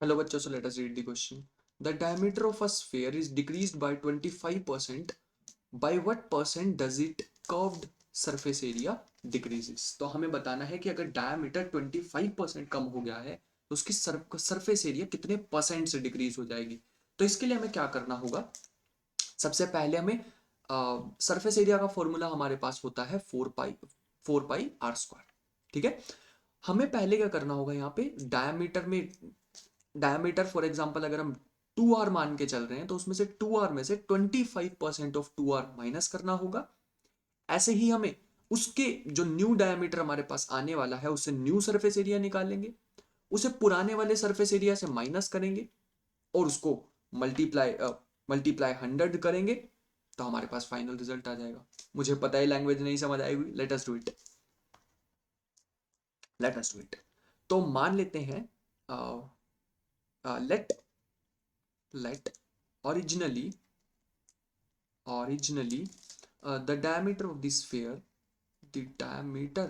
Hello बच्चों, so let us read the question. The diameter of a sphere is decreased by 25%. By what percent does it curved surface area decreases? तो हमें बताना है कि अगर diameter 25% कम हो गया है तो उसकी सरफेस एरिया कितने परसेंट से डिक्रीज हो जाएगी। तो इसके लिए हमें क्या करना होगा, सबसे पहले हमें सरफेस एरिया का फॉर्मूला हमारे पास होता है फोर पाई आर स्क्वायर। ठीक है, हमें पहले क्या करना होगा, यहाँ पे डायमीटर फॉर एग्जांपल अगर हम 2r मान के चल रहे हैं तो उसमें से 2r में से 25% ऑफ 2r माइनस करना होगा। ऐसे ही हमें उसके जो न्यू डायमीटर हमारे पास आने वाला है उससे न्यू सरफेस एरिया निकालेंगे, उसे पुराने वाले सरफेस एरिया से माइनस करेंगे और उसको मल्टीप्लाई मल्टीप्लाई 100 करेंगे तो हमारे पास फाइनल रिजल्ट आ जाएगा। मुझे पता है लैंग्वेज नहीं समझ आएगी, लेट अस डू इट। तो मान लेते हैं let let originally the diameter of the sphere the diameter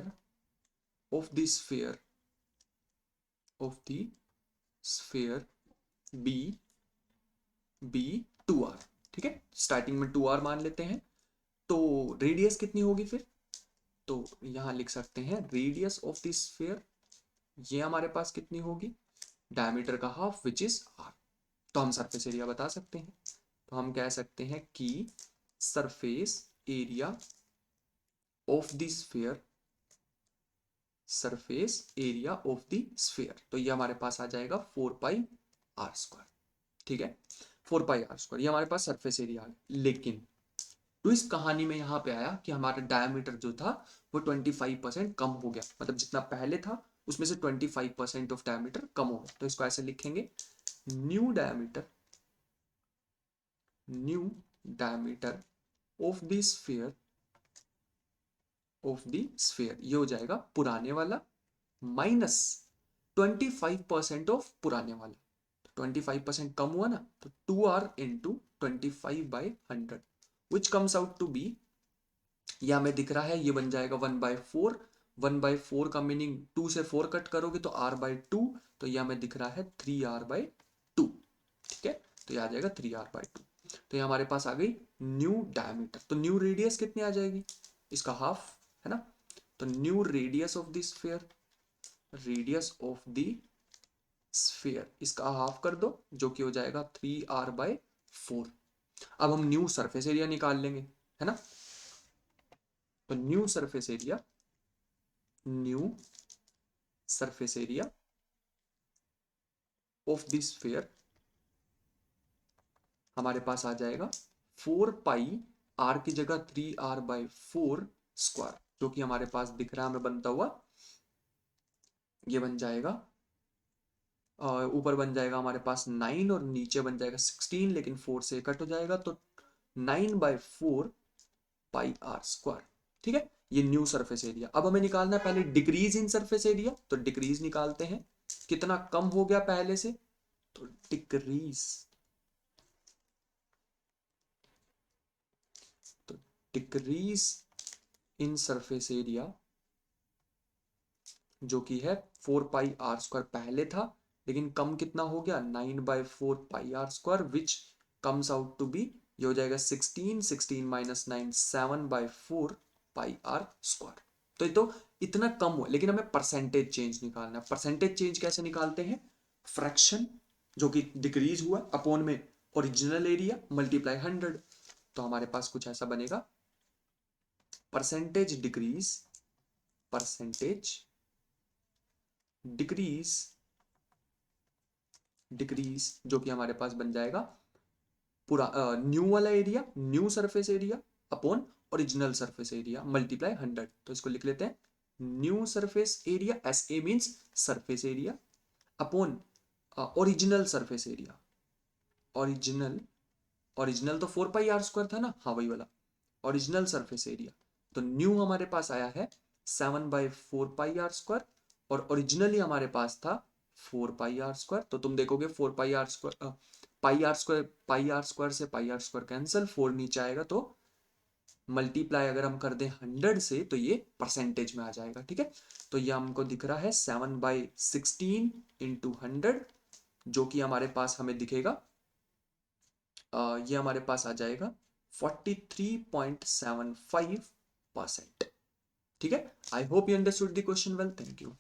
of the sphere b 2r। ठीक है, स्टार्टिंग में 2r मान लेते हैं। तो रेडियस कितनी होगी फिर, तो यहां लिख सकते हैं रेडियस ऑफ द स्फीयर, ये हमारे पास कितनी होगी, डायमीटर का हाफ विच इज r। तो हम सरफेस एरिया बता सकते हैं, तो हम कह सकते हैं कि surface area of the sphere, surface area of the sphere, तो ये हमारे पास आ जाएगा 4 पाई आर स्क्वायर। ठीक है, 4 पाई आर स्क्वायर, ये हमारे पास सरफेस एरिया आ गया। लेकिन ट्विस्ट कहानी में यहाँ पे आया कि हमारा डायमीटर जो था वो 25% कम हो गया, मतलब जितना पहले था उसमें से 25% ऑफ डायमीटर कम हो गया। तो इसको ऐसे लिखेंगे, new diameter new diameter of the sphere ये हो जाएगा पुराने वाला माइनस 25% ऑफ पुराने वाला। 25% कम हुआ ना, तो 2r into 25/100 which comes out to be, ये हमें दिख रहा है, ये बन जाएगा 1/4। 1/4 का मीनिंग 2 से 4 कट करोगे तो r/2, तो ये हमें दिख रहा है 3r/2। ठीक है, तो ये आ जाएगा 3r/2। तो ये हमारे पास आ गई न्यू डायमीटर। तो न्यू रेडियस कितनी आ जाएगी, इसका हाफ है ना। तो new radius of the sphere, radius of the sphere इसका हाफ कर दो, जो कि हो जाएगा 3r/4। अब हम न्यू सरफेस एरिया निकाल लेंगे, है ना। तो new surface area of the sphere हमारे पास आ जाएगा 4 पाई, r की जगह 3r/4 स्क्वायर, जो कि हमारे पास दिख रहा है हमें बनता हुआ, ये बन जाएगा ऊपर बन जाएगा हमारे पास 9 और नीचे बन जाएगा 16, लेकिन 4 से कट हो जाएगा तो 9/4 पाई r स्क्वायर। ठीक है, ये न्यू सरफेस एरिया। अब हमें निकालना है पहले डिक्रीज इन सरफेस एरिया, तो डिक्रीज निकालते हैं, कितना कम हो गया पहले से, तो डिक्रीज, तो डिक्रीज इन सरफेस एरिया जो कि है 4 पाई r स्क्वायर पहले था, लेकिन कम कितना हो गया 9/4 pi r square which comes out to be, ये हो जाएगा 16, 16 - 9 7/4 पाई r स्क्वायर। तो ये तो इतना कम हुआ, लेकिन हमें परसेंटेज चेंज निकालना है। परसेंटेज चेंज कैसे निकालते हैं, फ्रैक्शन जो कि डिक्रीज हुआ अपॉन में ओरिजिनल एरिया मल्टीप्लाई 100। तो हमारे पास कुछ ऐसा बनेगा, percentage decrease, percentage decrease decrease जो कि हमारे पास बन जाएगा पूरा न्यू वाला area, new surface area upon original surface area multiply 100। तो इसको लिख लेते हैं, new surface area, S A means surface area, upon original surface area. Original original तो 4 पाई r स्क्वायर था ना, हाँ वही वाला ओरिजिनल सरफेस एरिया। तो न्यू हमारे पास आया है 7/4 पाई r स्क्वायर, और ओरिजिनली हमारे पास था 4 पाई r स्क्वायर। तो तुम देखोगे 4 pi r square, pi R square से पाई आर स्क्वायर कैंसिल, 4 नीचे आएगा तो मल्टीप्लाई अगर हम कर दें 100 से तो ये परसेंटेज में आ जाएगा। ठीक है, तो ये हमको दिख रहा है 7/16 इंटू 100 जो कि हमारे पास हमें दिखेगा, ये हमारे पास आ जाएगा 43.75%। ठीक है, I hope you understood the question well, thank you.